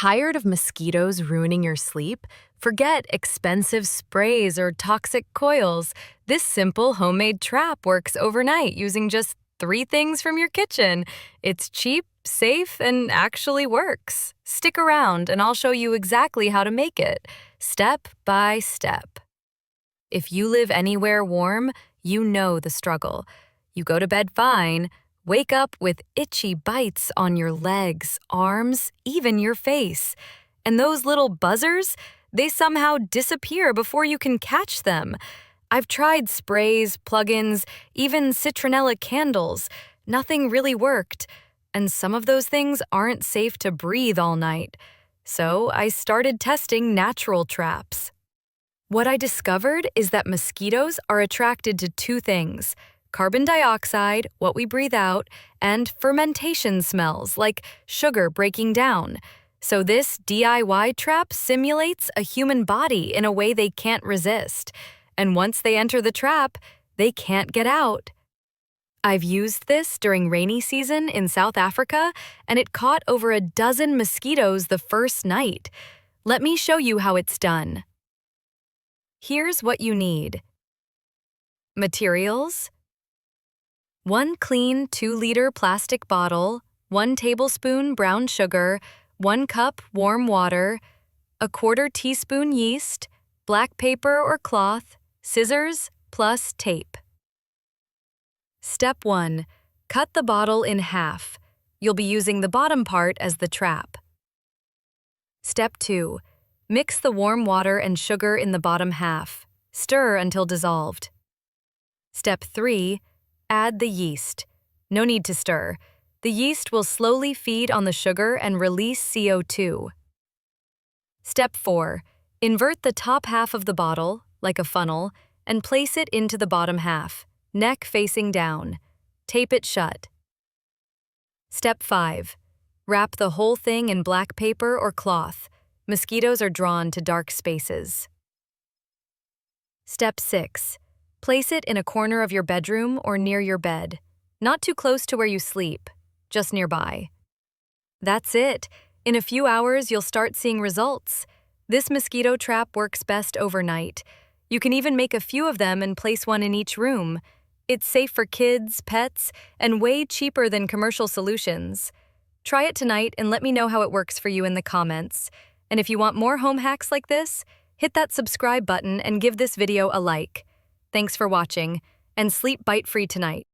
Tired of mosquitoes ruining your sleep? Forget expensive sprays or toxic coils. This simple homemade trap works overnight using just 3 things from your kitchen. It's cheap, safe, and actually works. Stick around and I'll show you exactly how to make it, step by step. If you live anywhere warm, you know the struggle. You go to bed fine, wake up with itchy bites on your legs, arms, even your face. And those little buzzers, they somehow disappear before you can catch them. I've tried sprays, plug-ins, even citronella candles. Nothing really worked. And some of those things aren't safe to breathe all night. So I started testing natural traps. What I discovered is that mosquitoes are attracted to 2 things: carbon dioxide, what we breathe out, and fermentation smells, like sugar breaking down. So this DIY trap simulates a human body in a way they can't resist. And once they enter the trap, they can't get out. I've used this during rainy season in South Africa, and it caught over a dozen mosquitoes the first night. Let me show you how it's done. Here's what you need. Materials: 1 clean 2-liter plastic bottle, 1 tablespoon brown sugar, 1 cup warm water, a 1/4 teaspoon yeast, black paper or cloth, scissors, plus tape. Step 1. Cut the bottle in half. You'll be using the bottom part as the trap. Step 2. Mix the warm water and sugar in the bottom half. Stir until dissolved. Step 3. Add the yeast. No need to stir. The yeast will slowly feed on the sugar and release CO2. Step 4. Invert the top half of the bottle, like a funnel, and place it into the bottom half, neck facing down. Tape it shut. Step 5. Wrap the whole thing in black paper or cloth. Mosquitoes are drawn to dark spaces. Step 6. Place it in a corner of your bedroom or near your bed. Not too close to where you sleep, just nearby. That's it. In a few hours, you'll start seeing results. This mosquito trap works best overnight. You can even make a few of them and place one in each room. It's safe for kids, pets, and way cheaper than commercial solutions. Try it tonight and let me know how it works for you in the comments. And if you want more home hacks like this, hit that subscribe button and give this video a like. Thanks for watching, and sleep bite-free tonight.